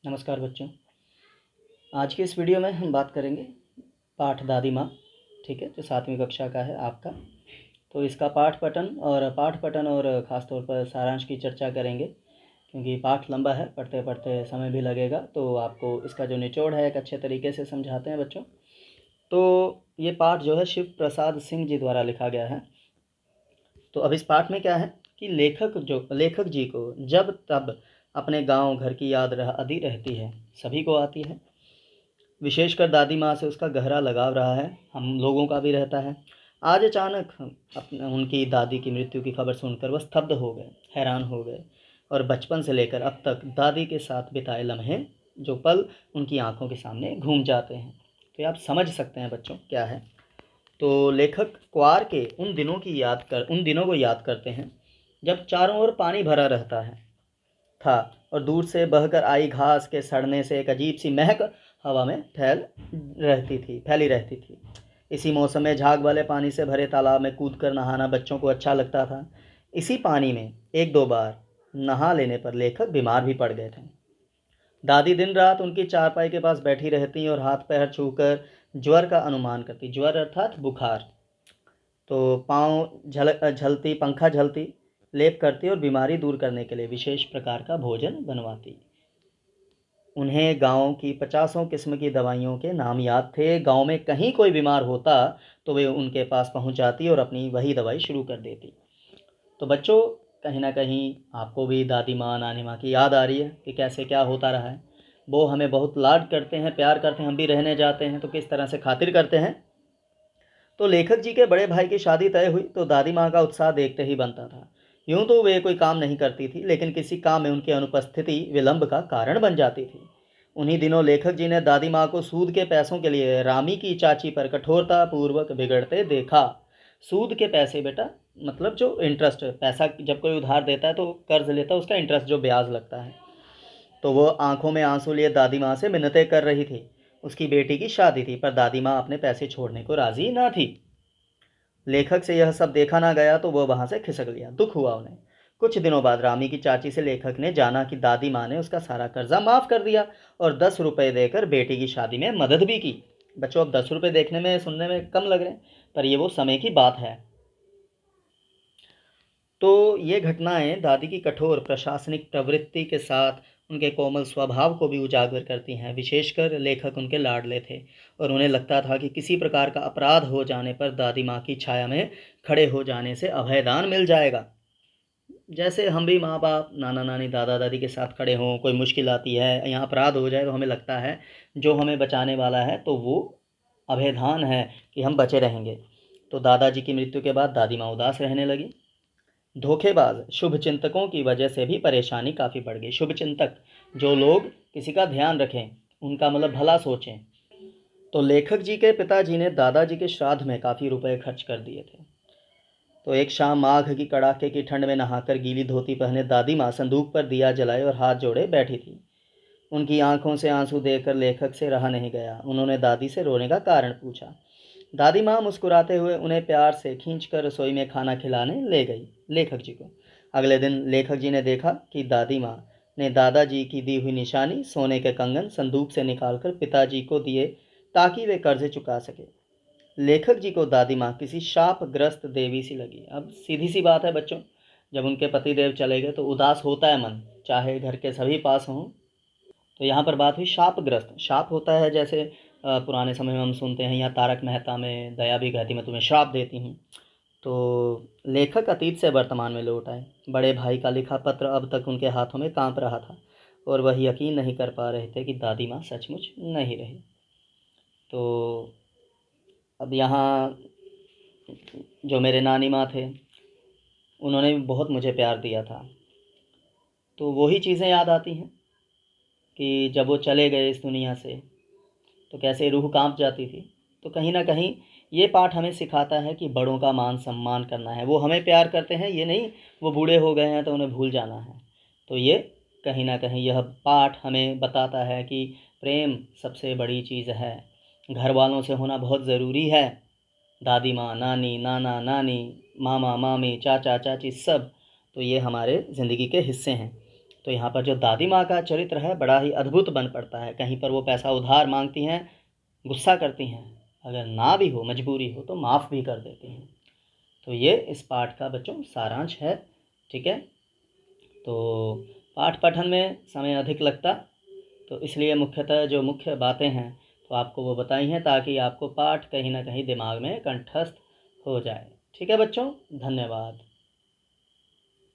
नमस्कार बच्चों। आज के इस वीडियो में हम बात करेंगे पाठ दादी माँ। ठीक है, जो 7वीं कक्षा का है आपका। तो इसका पाठ पठन और ख़ास तौर पर सारांश की चर्चा करेंगे, क्योंकि पाठ लंबा है, पढ़ते पढ़ते समय भी लगेगा। तो आपको इसका जो निचोड़ है एक अच्छे तरीके से समझाते हैं बच्चों। तो ये पाठ जो है शिव प्रसाद सिंह जी द्वारा लिखा गया है। तो अब इस पाठ में क्या है कि लेखक जी को जब तब अपने गांव घर की याद आती रहती है, सभी को आती है। विशेषकर दादी माँ से उसका गहरा लगाव रहा है, हम लोगों का भी रहता है। आज अचानक उनकी दादी की मृत्यु की खबर सुनकर वह स्तब्ध हो गए, हैरान हो गए, और बचपन से लेकर अब तक दादी के साथ बिताए लम्हे, जो पल उनकी आंखों के सामने घूम जाते हैं। तो आप समझ सकते हैं बच्चों क्या है। तो लेखक क्वार के उन दिनों को याद करते हैं जब चारों ओर पानी भरा रहता है था, और दूर से बहकर आई घास के सड़ने से एक अजीब सी महक हवा में फैली रहती थी। इसी मौसम में झाग वाले पानी से भरे तालाब में कूदकर नहाना बच्चों को अच्छा लगता था। इसी पानी में एक दो बार नहा लेने पर लेखक बीमार भी पड़ गए थे। दादी दिन रात उनकी चारपाई के पास बैठी रहती और हाथ पैर छूकर ज्वर का अनुमान करती। ज्वर अर्थात बुखार। तो पाँव झलती, पंखा झलती, लेप करती और बीमारी दूर करने के लिए विशेष प्रकार का भोजन बनवाती। उन्हें गांव की 50 किस्म की दवाइयों के नाम याद थे। गांव में कहीं कोई बीमार होता तो वे उनके पास पहुंच जाती और अपनी वही दवाई शुरू कर देती। तो बच्चों, कहीं ना कहीं आपको भी दादी माँ, नानी माँ की याद आ रही है कि कैसे क्या होता रहा है। वो हमें बहुत लाड करते हैं, प्यार करते हैं, हम भी रहने जाते हैं तो किस तरह से खातिर करते हैं। तो लेखक जी के बड़े भाई की शादी तय हुई तो दादी माँ का उत्साह देखते ही बनता था। यूं तो वे कोई काम नहीं करती थी, लेकिन किसी काम में उनकी अनुपस्थिति विलंब का कारण बन जाती थी। उन्हीं दिनों लेखक जी ने दादी माँ को सूद के पैसों के लिए रामी की चाची पर कठोरता पूर्वक बिगड़ते देखा। सूद के पैसे बेटा, मतलब जो इंटरेस्ट, पैसा जब कोई उधार देता है तो कर्ज लेता है, उसका इंटरेस्ट जो ब्याज लगता है। तो वो आंखों में आंसू लिए दादी माँ से मिन्नतें कर रही थी। उसकी बेटी की शादी थी, पर दादी माँ अपने पैसे छोड़ने को राजी ना थी। लेखक से यह सब देखा ना गया तो वह वहां से खिसक लिया। दुख हुआ उन्हें। कुछ दिनों बाद रामी की चाची से लेखक ने जाना कि दादी माँ ने उसका सारा कर्जा माफ कर दिया और 10 रुपए देकर बेटी की शादी में मदद भी की। बच्चों, अब 10 रुपए देखने में, सुनने में कम लग रहे हैं, पर ये वो समय की बात है। तो ये घटनाएं दादी की कठोर प्रशासनिक प्रवृत्ति के साथ उनके कोमल स्वभाव को भी उजागर करती हैं। विशेषकर लेखक उनके लाडले थे और उन्हें लगता था कि किसी प्रकार का अपराध हो जाने पर दादी माँ की छाया में खड़े हो जाने से अभयदान मिल जाएगा। जैसे हम भी माँ बाप, नाना नानी, दादा दादी के साथ खड़े हों, कोई मुश्किल आती है, यहाँ अपराध हो जाए तो हमें लगता है जो हमें बचाने वाला है तो वो अभयदान है कि हम बचे रहेंगे। तो दादाजी की मृत्यु के बाद दादी माँ उदास रहने लगी। धोखेबाज शुभ चिंतकों की वजह से भी परेशानी काफ़ी बढ़ गई। शुभ चिंतक, जो लोग किसी का ध्यान रखें, उनका मतलब भला सोचें। तो लेखक जी के पिताजी ने दादाजी के श्राद्ध में काफ़ी रुपए खर्च कर दिए थे। तो एक शाम माघ की कड़ाके की ठंड में नहाकर गीली धोती पहने दादी माँ संदूक पर दिया जलाए और हाथ जोड़े बैठी थी। उनकी आंखों से आंसू देखकर लेखक से रहा नहीं गया। उन्होंने दादी से रोने का कारण पूछा। दादी माँ मुस्कुराते हुए उन्हें प्यार से खींचकर रसोई में खाना खिलाने ले गई लेखक जी को। अगले दिन लेखक जी ने देखा कि दादी माँ ने दादाजी की दी हुई निशानी, सोने के कंगन, संदूक से निकालकर पिताजी को दिए ताकि वे कर्ज चुका सके। लेखक जी को दादी माँ किसी शापग्रस्त देवी सी लगी। अब सीधी सी बात है बच्चों, जब उनके पतिदेव चले गए तो उदास होता है मन, चाहे घर के सभी पास हों। तो यहाँ पर बात हुई शापग्रस्त। शाप होता है जैसे पुराने समय में हम सुनते हैं, या तारक मेहता में दया भी कहती मैं तुम्हें श्राप देती हूँ। तो लेखक अतीत से वर्तमान में लौट आए। बड़े भाई का लिखा पत्र अब तक उनके हाथों में कांप रहा था और वह यकीन नहीं कर पा रहे थे कि दादी माँ सचमुच नहीं रही। तो अब यहाँ जो मेरे नानी माँ थे, उन्होंने भी बहुत मुझे प्यार दिया था। तो वही चीज़ें याद आती हैं कि जब वो चले गए इस दुनिया से तो कैसे रूह कांप जाती थी। तो कहीं ना कहीं ये पाठ हमें सिखाता है कि बड़ों का मान सम्मान करना है। वो हमें प्यार करते हैं, ये नहीं वो बूढ़े हो गए हैं तो उन्हें भूल जाना है। तो ये कहीं ना कहीं यह पाठ हमें बताता है कि प्रेम सबसे बड़ी चीज़ है। घर वालों से होना बहुत ज़रूरी है। दादी माँ, नानी, नाना, नानी, मामा, मामी, चाचा, चाची, सब। तो ये हमारे ज़िंदगी के हिस्से हैं। तो यहाँ पर जो दादी माँ का चरित्र है बड़ा ही अद्भुत बन पड़ता है। कहीं पर वो पैसा उधार मांगती हैं, गुस्सा करती हैं, अगर ना भी हो, मजबूरी हो तो माफ़ भी कर देती हैं। तो ये इस पाठ का बच्चों सारांश है। ठीक है, तो पाठ पठन में समय अधिक लगता, तो इसलिए मुख्यतः जो मुख्य बातें हैं तो आपको वो बताई हैं, ताकि आपको पाठ कहीं ना कहीं दिमाग में कंठस्थ हो जाए। ठीक है बच्चों, धन्यवाद।